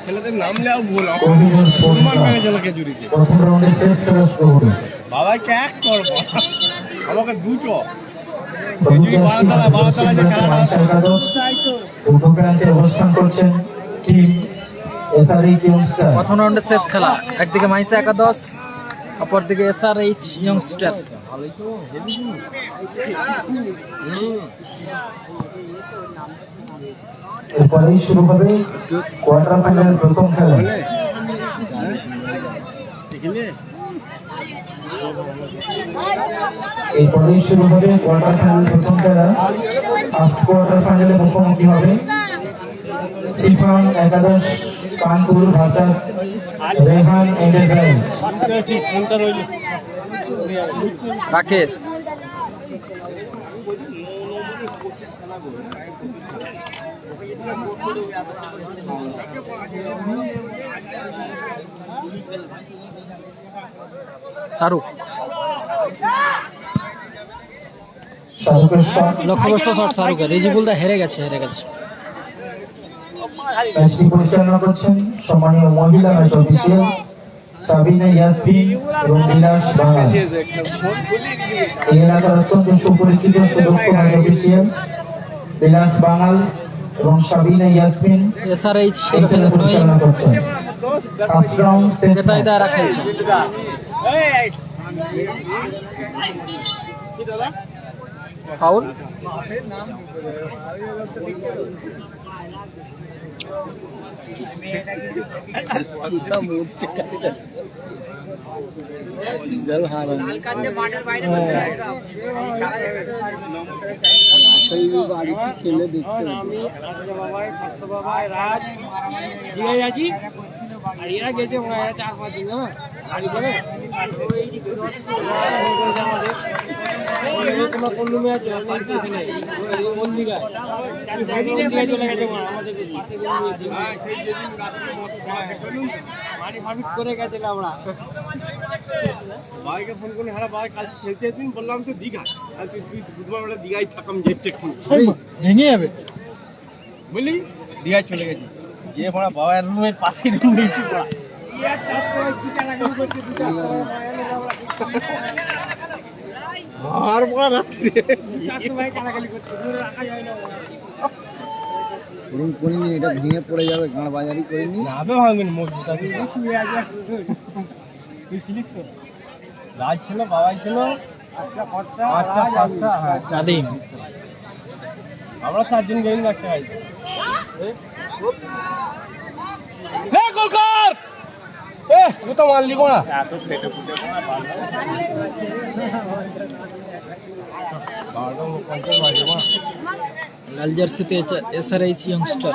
ছেলেদের নাম লেও ভুল প্রথম রাউন্ডের শেষ খেলা শুরু হলো। বাবাকে এক করবো আমাকে দুটো অবস্থান করছেন টিম এসআরএইচ ইয়ংস্টার। প্রথম রাউন্ডের শেষ খেলা, একদিকে মাইসা একাদশ, অপরদিকে এসআরএইচ ইয়ংস্টার। এরপরেই শুরু হবে কোয়ার্টার ফাইনালের প্রথম খেলা। এরপরেই শুরু হবে কোয়ার্টার ফাইনালের প্রথম খেলা। ফার্স্ট কোয়ার্টার ফাইনালে মুখোমুখি হবে সিফান একাদশ কানপুর ভার্সাস রেহান এন্টারপ্রাইজ। রাকেশ শাহরুখ লক্ষ্যভ্রষ্ট শট শাহরুখের। রিজিবুল দা হেরে গেছে। ম্যাচটি পরিচালনা করছেন সম্মানীয় মহিলা ম্যাচ অফিসিয়াল সাবিনা ইয়াসমিন এবং বিলাস বাঙাল। এই এলাকার অত্যন্ত সুপরিচিত সুদক্ষ ম্যাচ অফিসিয়াল বিলাস বাঙাল এবং সাবিনা ইয়াসমিন এসআরএইচ পরিচালনা করছেন। ফার্স্ট রাউন্ড শেষ জেতাইদারা খেলছেন। ফাউল খেলে দেখতে আর এরা গেছে 4-5 দিন না গাড়ি করে তোমার কোন ম্যাচ চলে গেছে আমাদের করে গেছিল আমরা ভাইকে ফোন করে হারা ভাই কাল খেলতে দিন বললাম তো দীঘা আর তুই বুধবার বেলা দীঘায় থাকাম যেতে ভেঙে যাবে বুঝলি দীঘায় চলে গেছি যে পড়া বাবার রুমের পাশে রুম নিয়েছি পড়া আর পড়া রাত্রে করিনি, এটা ভেঙে পড়ে যাবে, গাঁড় বাজারি করিনি। ভাঙবেন রাজ ছিল, বাবাই ছিল, স্বাধীন। আমরা 4 জন গেম রাখতে পারি। তো মারলি কোনা লাল জার্সিতে এসআরএইচ ইয়ংস্টার।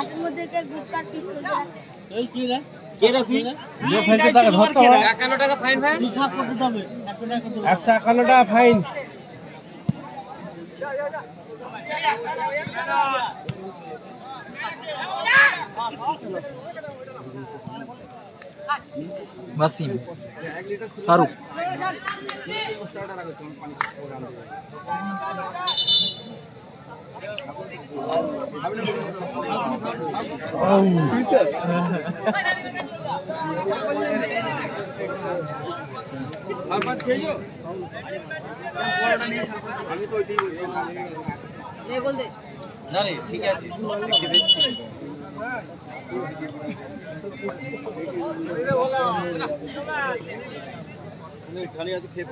টাকা ফাইন। ওয়াসিম শাহরুখ না রে ঠিক আছে ঠানি আছে খেয়ে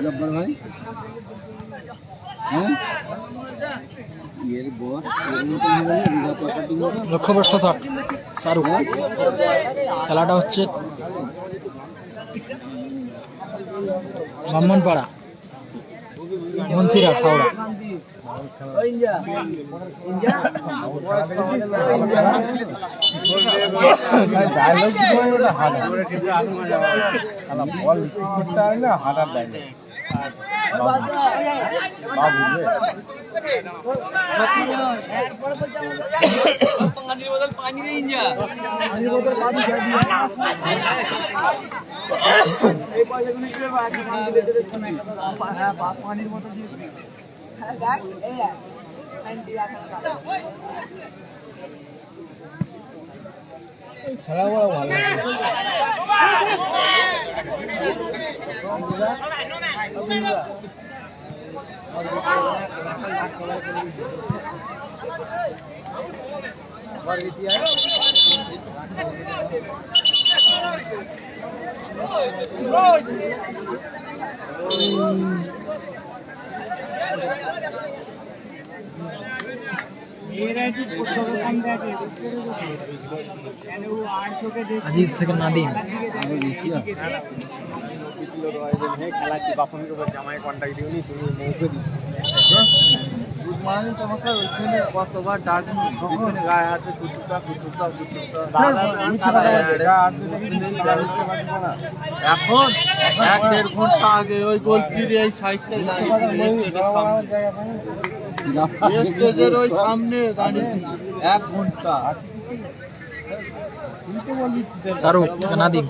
জব্বার ভাই হ্যাঁ এর বর লক্ষ্যভ্রষ্ট শট শাহরুখ। খেলাটা হচ্ছে ব্রাহ্মণপাড়া। মুন্সিরহাট হাওড়া। হাঁটার ডায়লগ খেলা বড় ভালো আজিজ থেকে নাদিম। খেলা কি বাপনের উপর জামাই কন্ট্যাক্ট দিওনি তুমি মৌকে দিও তোমাকে ওইখানে কতবার ডাকি ওইখানে গায়ে হাতে কুতুকা এখন 1-1.5 ঘন্টা আগে ওই গোল ফিরে এই সাইডটায় স্টেজের ওই সামনে দাঁড়িয়ে 1 ঘন্টা শাহরুখ থেকে নাদিম।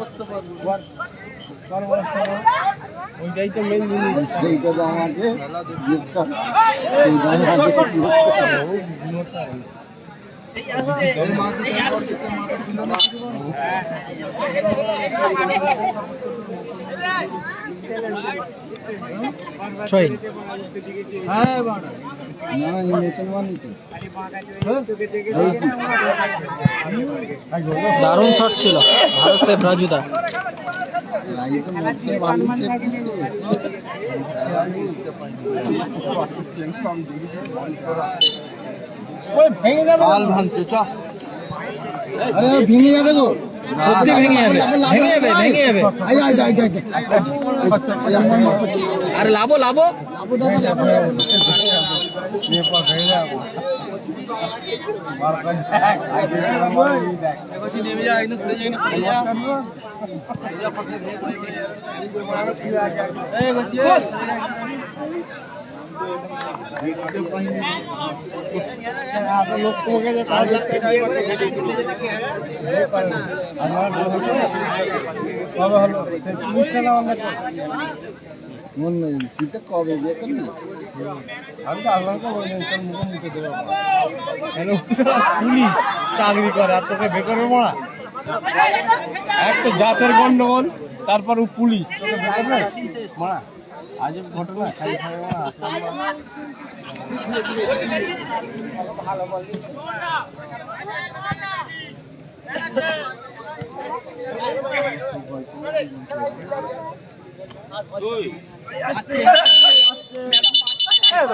ওইটাই তো মেন জিনিস হ্যাঁ মুসলমানই তো দারুণ শট ছিল ভারত সেফ রাজুদা। ভেঙে যাবে ভাঙছে চ ভেঙে যাবে গো সত্যি ভেঙে যাবে ভেঙে যাবে। আরে লাভো নেমে যা একদম সরে যা শীতে কবে বিয়ে করবি? আমি তো আল্লাহকে বলি তোর মুখে মুখে দেবো পুলিশ চাকরি করে আর তোকে বেকারের মরা এক তো জাতের গন্ডগোল তারপর ও পুলিশ তোকে বেকার না মরা আজব ঘটনা খাই খাই ভালো বল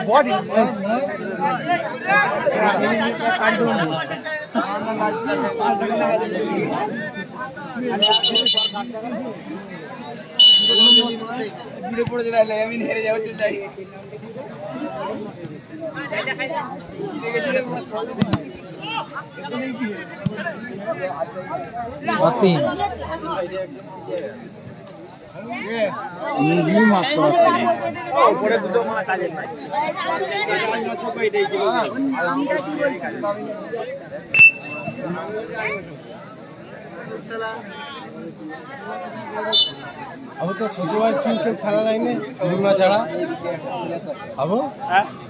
বডি পড়ে দিলে আমি হেরে যাবো চাই ওয়াসিম উপরে দুটো মাছ আছে अब तो শ্বশুরবাড়ি কেউ খেলা লাইনে রুনা ছাড়া আবো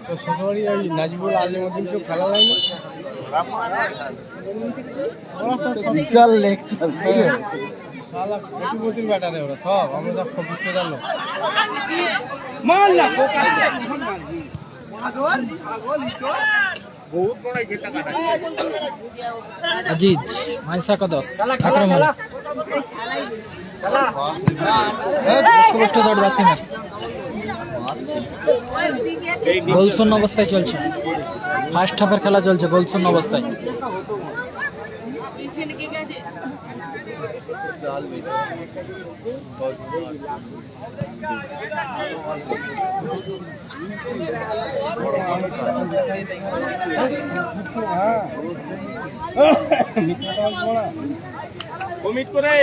তো শ্বশুরবাড়ি ওই নাজিবুল আলিমুদ্দিন কেউ খেলা লাইনে বিশাল লেকচার শালা কোটিপতির ব্যাটারে ওরা সব আমরা সব খুব বুঝতে জানলো আজিজ মাইসা কদস আক্রমণ লক্ষ্যভ্রষ্ট শট ওয়াসিমের। গোলশূন্য অবস্থায় চলছে, ফার্স্ট হাফের খেলা চলছে গোলশূন্য অবস্থায়। কমিট করে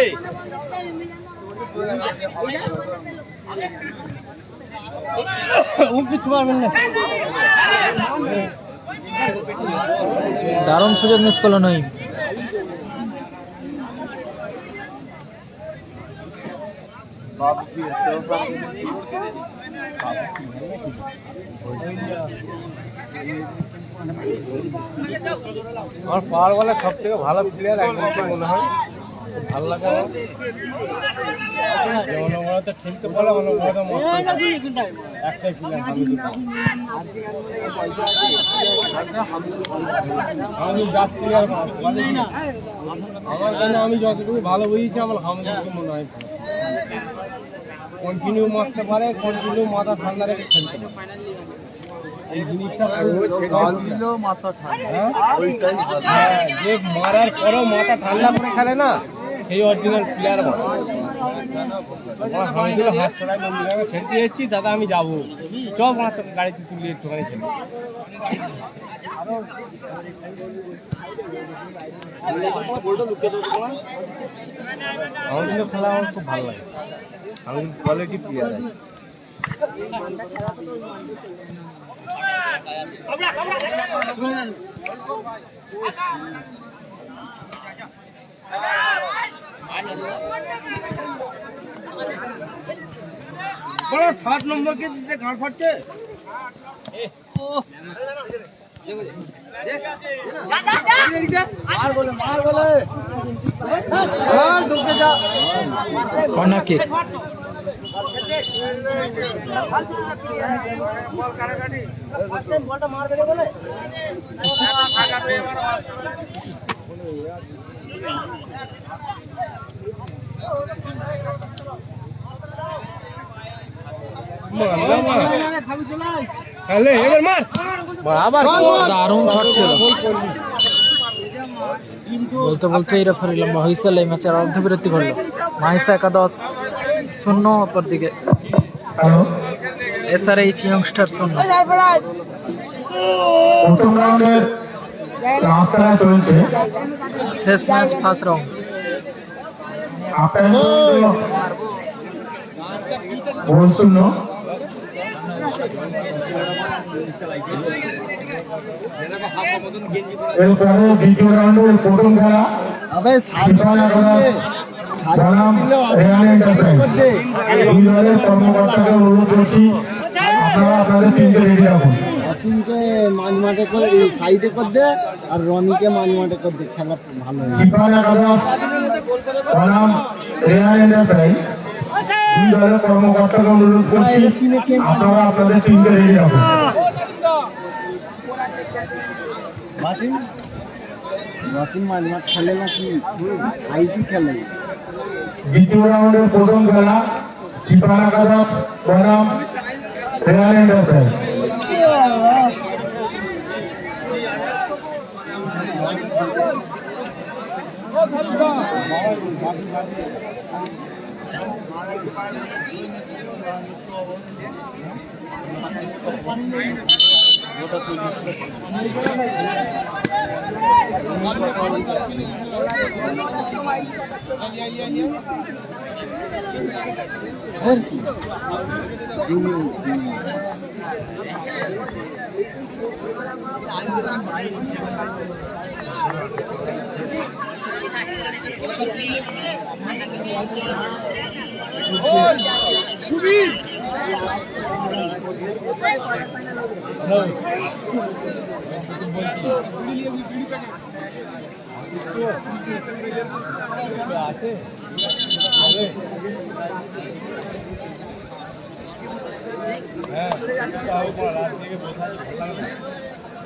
উঠতে পারবেন না। দারুণ সুযোগ মিস করলো নই। আমার পাওয়ার বলে সব থেকে ভালো প্লেয়ার একজনকে মনে হয়, ভালো লাগে আমার। যে অনবরত খেলতে বলে অনবরত একটাই প্লেয়ার আমি যাচ্ছি আর আমার জন্য আমি যতটুকু ভালো বুঝেছি আমার হামদুকে মনে হয় কন্টিনিউ মারতে পারে, কন্টিনিউ মাথা ঠান্ডা রেখে খেলতে পারে। এই জিনিসটা যে মারার পরেও মাথা ঠান্ডা করে খেলে না, সেই অরিজিনাল প্লেয়ার। আমার হামিদুল হাত ছড়ায় বন্ধু আমি খেলতে যাচ্ছি, দাদা আমি যাবো, সব আমার তোকে গাড়িতে তুলে একটুখানি খেলি। হামিদুল খেলা আমার খুব ভালো লাগে, আমি কোয়ালিটি প্লেয়ার আছে। বড় 7 নম্বরকে দিতে গাঁট ফাটছে। Corner kick. দারুণ শট ছিল। বলতে বলতে এই রেফারি লম্বা হুইসেল এই ম্যাচের অর্ধবিরতি ঘটল। মাহিসা একাদশ 0, অপরদিকে SRH ইয়ংস্টার 0। প্রথম রাউন্ডের ক্লাস খেলা চলছে, শেষ ম্যাচ ফার্স্ট রাউন্ড। গোল শূন্য। এরপরে দ্বিতীয় রাউন্ডের প্রথম খেলা বনাম রেয়ান এন্টারপ্রাইজ। দুই দলের কর্মকর্তাকে অনুরোধ করছি আপনারা আপনাদের টিমকে রেডি রাখুন। অসীমকে মাঝ মাঠে করে সাইডে করে দে আর রনিকে মাঝ মাঠে করে দে, খেলা ভালো হয়। সিপাহী একাদশ বনাম রেয়ান এন্টারপ্রাইজ। দুই দলের কর্মকর্তাকে অনুরোধ করছি আপনারা আপনাদের টিমকে রেডি রাখুন। অসীম মাঝ মাঠ খেলে নাকি সাইডই খেলে? দ্বিতীয় রাউন্ডের প্রথম খেলা সিপাহী একাদশ বনাম রেয়ান এন্টারপ্রাইজ।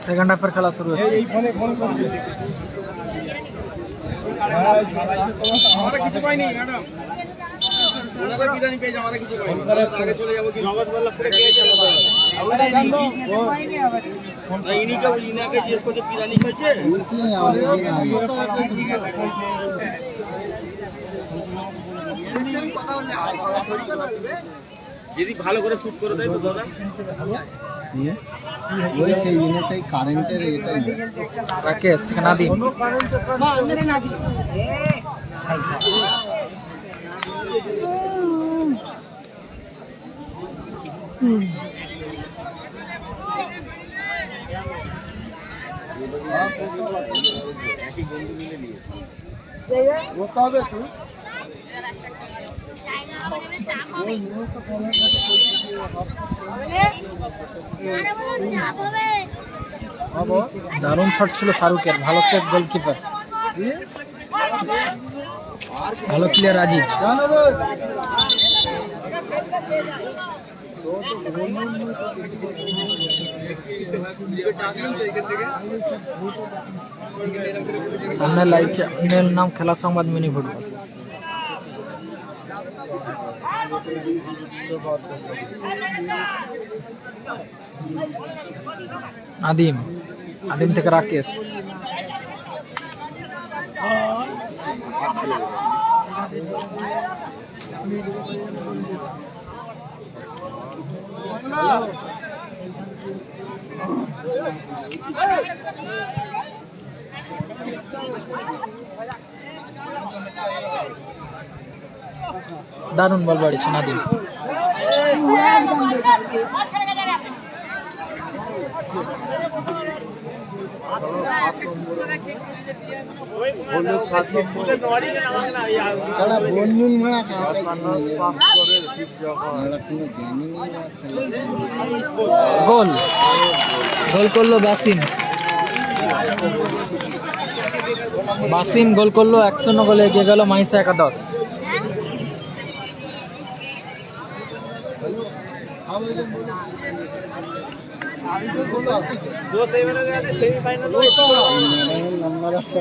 সেকেন্ড হাফের খেলা শুরু হচ্ছে। আমরা কিছু পাইনি ম্যাডাম, আমরা বিরিয়ানি পেয়ে যাবো, আমরা কিছু পাইনি। আগে চলে যাবো কি রবার্ট বল্লভ করে কে চলে যাবে। ইনাকে জিজ্ঞেস করছে বিরিয়ানি খেয়েছে যদি ভালো করে শুট করে দেয় তো দাদা ওই সেই জিনিস এই কারেন্টের এটাই রাকেশ থেকে নাদিম। ওটা হবে তুই দারুণ শট ছিল শাহরুখের, ভালো সেভ গোলকিপার, ভালো ক্লিয়ার রাজীব। সামনে লাইভ চ্যানেল নাম খেলা সংবাদ মিনি ফুটবল। আদিম, আদিম থেকে রাকেশ। দারুণ বল বাড়িয়েছে নাদিম। বন্ধুন মারা গোল, গোল করলো বাসিম। বাসিম গোল করলো, 1-0 গোলে এগিয়ে গেল মাইসা একাদশ। নাম্বার আছে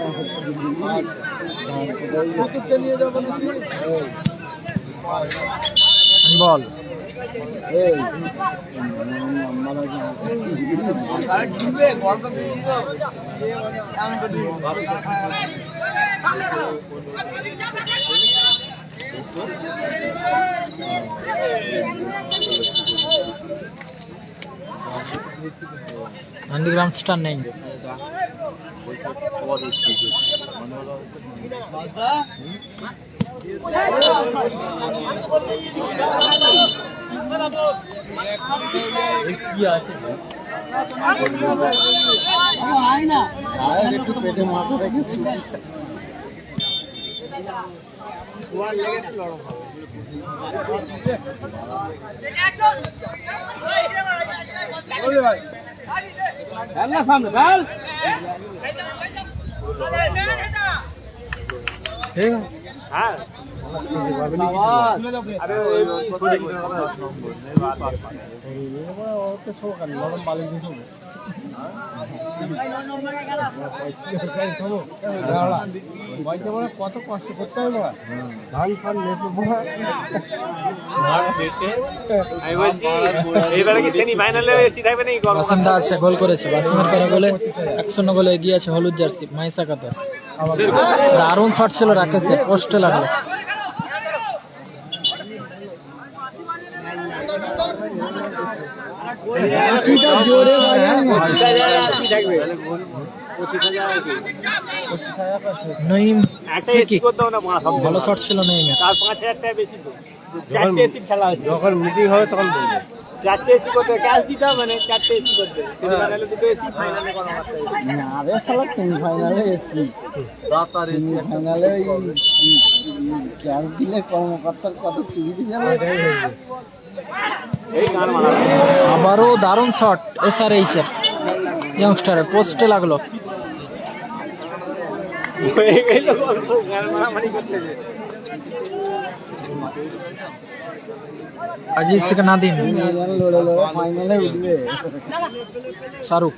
বল নন্দীগ্রাম স্টার নেই। একটু পেটে মাথা রেখেছি সামনে বেল হ্যাঁ কত কষ্ট করতে হবে ধান ফান বাসিমদা আছে, গোল করেছে। বাসিমের করা গোলে 1-0 গোলে এগিয়ে আছে হলুদ জার্সি মাইসা একাদশ। দারুণ শট ছিল রাকেশের, পোস্টে লাগলো। নঈম ভালো শট ছিল নঈমের। 4-5,000 টাকা বেশি তো। 4টে এসি খেলা হচ্ছে। যখন মিটিং হবে তখন বলবো। 4টে এসি করতে ক্যাশ দিতে হবে মানে 4টে এসি করতে। সেমিফাইনালে 2টো এসি, ফাইনালে করা মাত্র এসি। না রে শালা সেমিফাইনালে এসি সেমিফাইনালে ক্যাশ দিলে কর্মকর্তার কত চুরি দিয়ে যাবে এই গান মারা আবারও দারুণ শট SRH এর ইয়ংস্টারের, পোস্টে লাগলো। হয়ে গেল গল্প, গান মারামারি করতেছে। আজিজ থেকে নাদিম, লড়ে লড়ে ফাইনালে উঠবে শাহরুখ।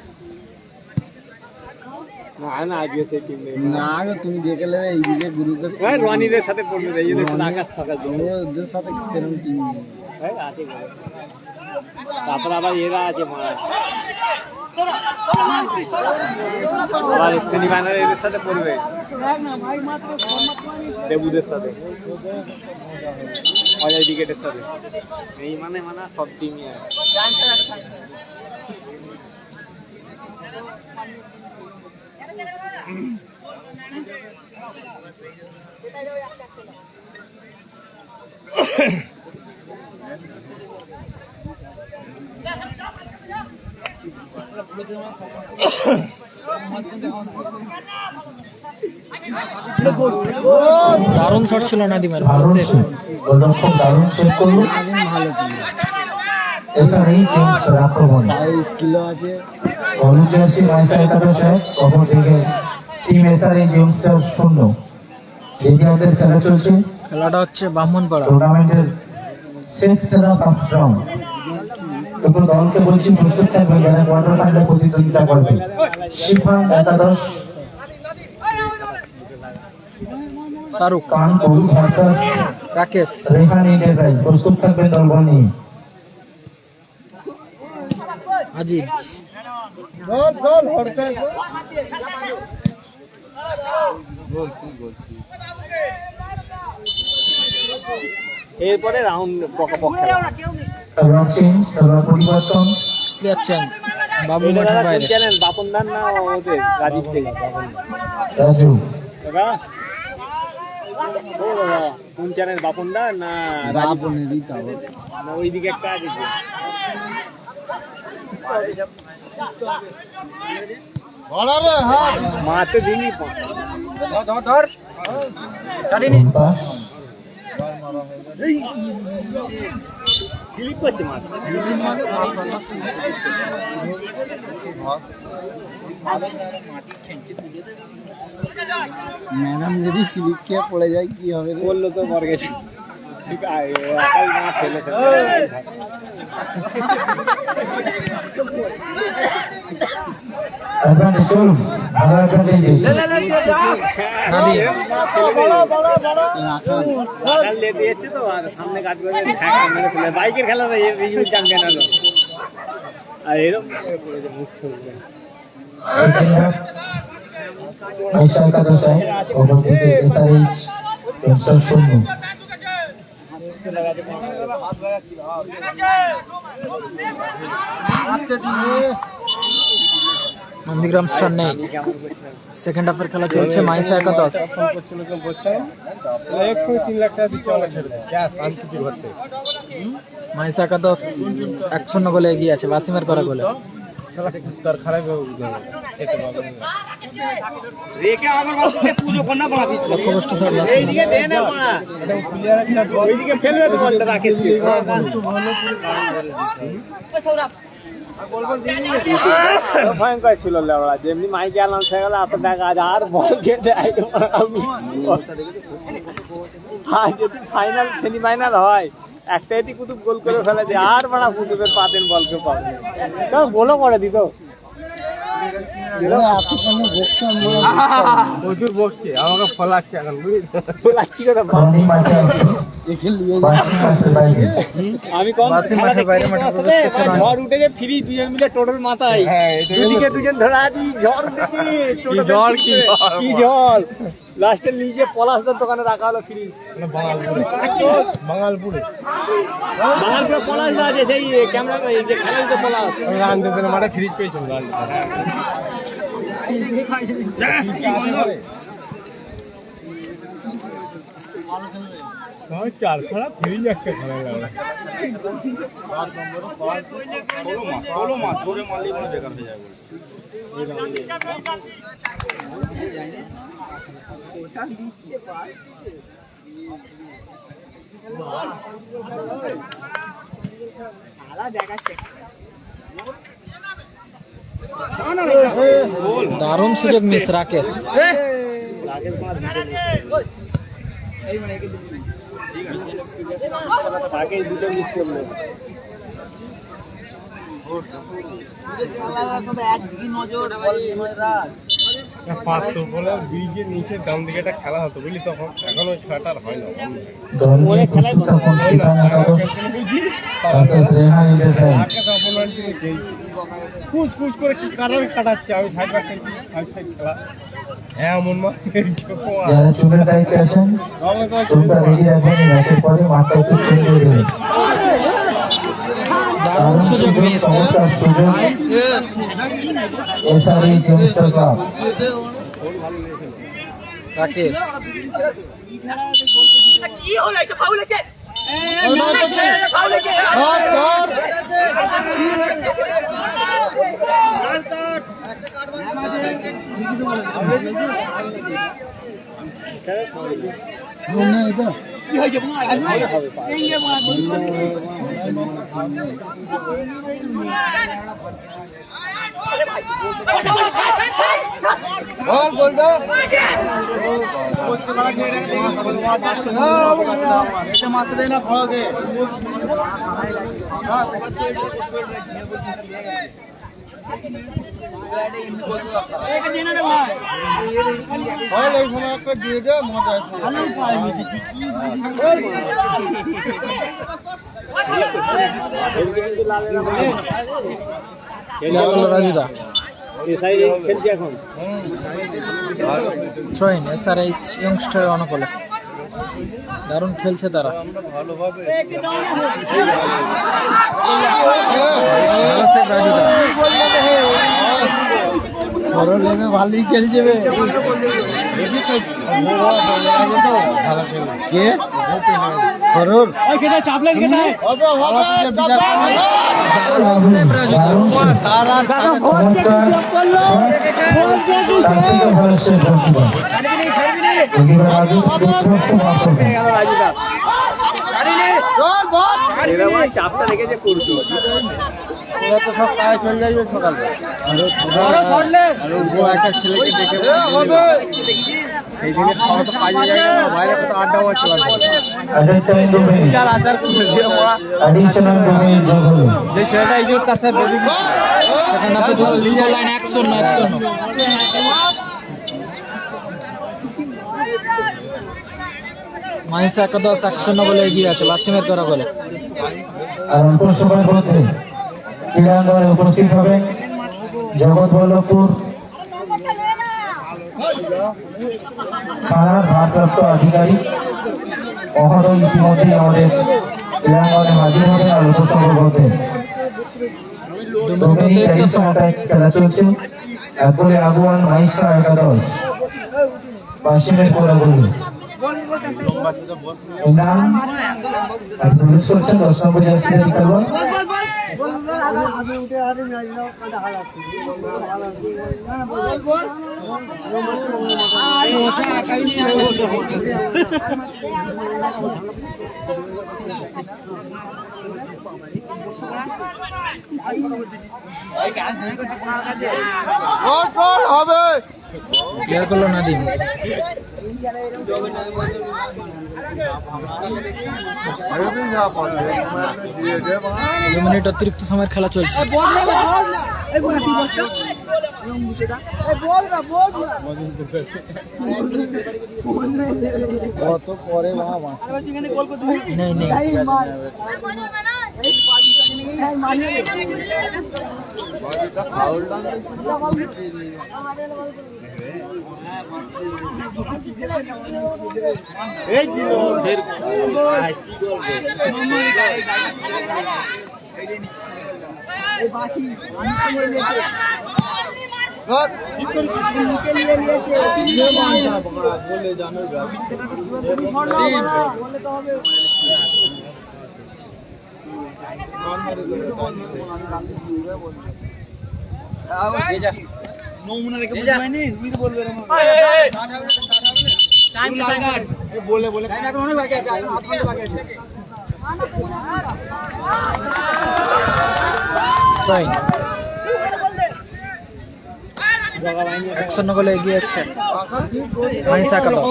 না না আজকে সেই টিম নেই না গো তুমি দেখে নেবে এইদিকে গ্রুপে ওই রনিদের সাথে পড়বে এই যে আকাশ থাকার জন্য ওদের সাথে সেরকম টিম নেই এই আছে করে। তারপর আবার এরা আছে মারা আবার সেমিফাইনালে এদের সাথে পড়বে দেবুদের সাথে অজয় উইকেটের সাথে এই মানে সব টিমই আছে দারুণ শট ছিল নাদিমের, ভালো দারুণ সেভ। সেভ, গোলরক্ষক দারুণ সেভ করলো। ভালো টিম এখানেই চেঞ্জ আক্রমণ। তাই স্কিলও আছে হলুদ জার্সি মাইসা একাদশ এক, অপরদিকে টিম এসআরএ জেমস্টার 0। যেটি আমাদের খেলা চলছে খেলাটা হচ্ছে ব্রাহ্মণপাড়া। টুর্নামেন্টের শেষ খেলা 5 রাউন্ড। দুটো দলকে বলছি প্রস্তুত থাকবে যারা কোয়ার্টার ফাইনালে প্রতিদ্বন্দ্বিতা করবে। শিফান একাদশ শাহরুখ, কানপুর ভার্সাস রাকেশ, রেহান এন্টারপ্রাইজ, প্রস্তুত থাকবেন দলগণ নিয়ে। আজিজ, এরপরে রাউন্ড পক্ষ খেলোয়াড় চেঞ্জ, খেলোয়াড় পরিবর্তন। প্লেয়ার চেঞ্জ, বাবু মাঠের বাইরে। জানেন বাপন দান না ওদের রাজীব থেকে রাজু দাদা ও দাদা কোন চ্যানেল বাপন দা না রাজীব রাবণেরই তাও না ওইদিকে একটা আছে যে। মাতে দিনই পাস, ক্লিক করছে মাতে ম্যাডাম যদি স্লিপ খেয়ে পড়ে যায় কি হবে রে? বললো তো মর গেছে ঠিক আছে একাই না ফেলে অ্যাডভান্টেজ চলুন, ভালো অ্যাডভান্টেজ দিয়েছে। নাদিম, রাখাল লেতে যাচ্ছে তো আর সামনে কাজ করে মেরে ফেলে বাইকের খেলা রিভিউ চ্যাম্পিয়ন হলো আর এরকম করেছে মুখ চলবে মাইসা একাদশ এক, অপরদিকে এসআরএইচ জেমস্টার 0। নন্দীগ্রাম স্টার নেই। সেকেন্ড হাফের খেলা চলছে, মাইসা একাদশ। একটু 3 লাখ টাকা দিতে হবে ছেড়ে দেয় ক্যাশ আমি কিছু করতে মাইসা একাদশ 1-0 গোলে এগিয়ে আছে, ওয়াসিমের করা গোলে। শালা তার খারাপ হবে এটা বাবা রেখে আমার বাড়িতে পুজো করনা পাবি লক্ষ্যভ্রষ্ট শট ওয়াসিম। এইদিকে দে না পড়া এটা প্লেয়ার একটা ওইদিকে ফেলবে তো বলটা রাখিস কি ভয়ঙ্কর ছিল লেবড়া যেমনি মাইকে অ্যালাউন্স হয়ে গেল এত টাকা আজ আর বল কেটে আর যদি ফাইনাল সেমিফাইনাল হয় একটা এটি কুতুব গোল করে ফেলেছে আর বড়া কুতুবের পাতেন বল কেউ পাবে গোলও করে দিত প্রচুর বকছে আমাকে ফলাচ্ছে এখন ফলাচ্ছি কথা রনি মাঠে আছে, বাসি মাঠের বাইরে। আমি কম ওয়াসিম মাঠের বাইরে, মাঠে প্রবেশ করছে রনি। ঝড় উঠে গিয়ে ফ্রি দুজন মিলে টোটোর মাথায় হ্যাঁ, এটা দুদিকে হলো। দুজন ধরে আছি ঝড় উঠেছি টোটোতে ঝড়, কি ফিরে। ঝড়। কি ঝড় লাস্টে লিগে পলাশদার দোকানে রাখা হলো ফ্রিজ বাঙালপুরে বাঙালপুরে পলাশদা আছে সেই ক্যামেরা যে খেলা দিতে পলাশ রান দিতে মাঠে ফ্রিজ পেয়েছিল চার খানা ফ্রিজ একটা খেলা লাগলো 16 মাস ধরে মারলেই মনে বেকার হয়ে যাবে দারুণ সুযোগ মিস রাকেশ। তাকে দুটো মিস করলো একই নজর পাঁচশো বলে ব্রিজের নিচে ডান দিকে একটা খেলা হতো বুঝলি, তখন এখন ওই খেলাটা আর হয় না। দলনীয় প্রস্তুত তখন চিটাং একাদশ তাদের রেহাই নিতে চায়। কুচ কুচ করে কি কারণে কাটাচ্ছে, আমি সাইড বাই সাইড খেলা এমন মাত্র যারা চুলের দায়িত্বে আছেন চুলটা রেডি রাখবেন, ম্যাচের পরে মাঠটা একটু চেঞ্জ করে দেবেন। দারুণ সুযোগ মিস। চমৎকার সুযোগ এসআরই টেনিস ক্লাব। রাকেশ রাজুদা খেলছি এখন ট্রেন SRH ইয়ংস্টার অনুকূলে দারুণ খেলছে তারা। ভালো সেভ রাজুদা। ভালোই খেলছে কে খরর দারুণ সেভ রাজুদা। চাপটা রেখেছে করতো তো সব কাজে চলে যাবে সকালে। একটা ছেলেকে দেখে সেই দিনে খাওয়া তো কাজে যায় না, বাইরে কত আড্ডা হওয়া চলার যে ছেলেটা এই জোর কাছে সেকেন্ড হাফে স্কোর লাইন 1-0। মাইসা একাদশ 1-0 বলে এগিয়ে আছে ওয়াসিমের করা গোলে। আর অল্প সময়ের মধ্যে ক্রীড়াঙ্গনে উপস্থিত হবেন জগৎবল্লভপুর থানার ভারপ্রাপ্ত আধিকারিক মহোদয় ইতিমধ্যেই আমাদের ক্রীড়াঙ্গনে হাজির হবেন আর উপস্থাপন করবেন। 2 মিনিট অতিরিক্ত সময়। খেলা চলছে, এক গোলে আগুয়ান মাইসা একাদশ। ওয়াসিমের করা গোলে ইনাম আর প্রবেশ করছেন 10 নম্বর জার্সি খেলোয়াড়। হবে ক্লিয়ার করলো নাদিম। 2 মিনিট অতিরিক্ত সময়ের খেলা চলছে। কত পরে নেই নেই এই দিল ফের ফাইন 1-0 গোলে এগিয়ে আছে মাইসা একাদশ।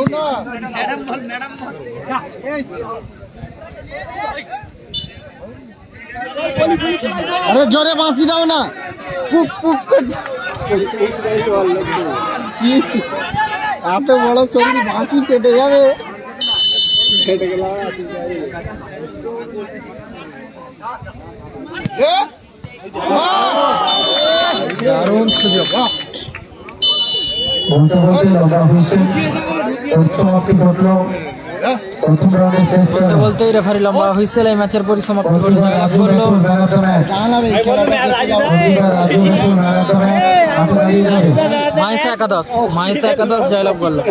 আরে জোরে বাঁশি দাও না, পুক পুক করছে। কি এত বড় শরীর বাঁশি কেটে যাবে কেটে গেলাম দারুণ সুযোগ। বলতে বলতে লম্বা হয়েছেন সমাপ্তি ঘটলো প্রথম রাউন্ডের শেষ বলতে বলতেই রেফারি লম্বা হুইসেল এই ম্যাচের পরিসমাপ্তি করে জয়লাভ করলো জানাবে মাইসা একাদশ। মাইসা একাদশ জয়লাভ করলো।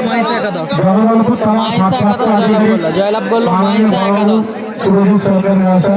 মাইসা একাদশ। মাইসা একাদশ জয়লাভ করলো। জয়লাভ করলো মাইসা একাদশ। সরকারের আশা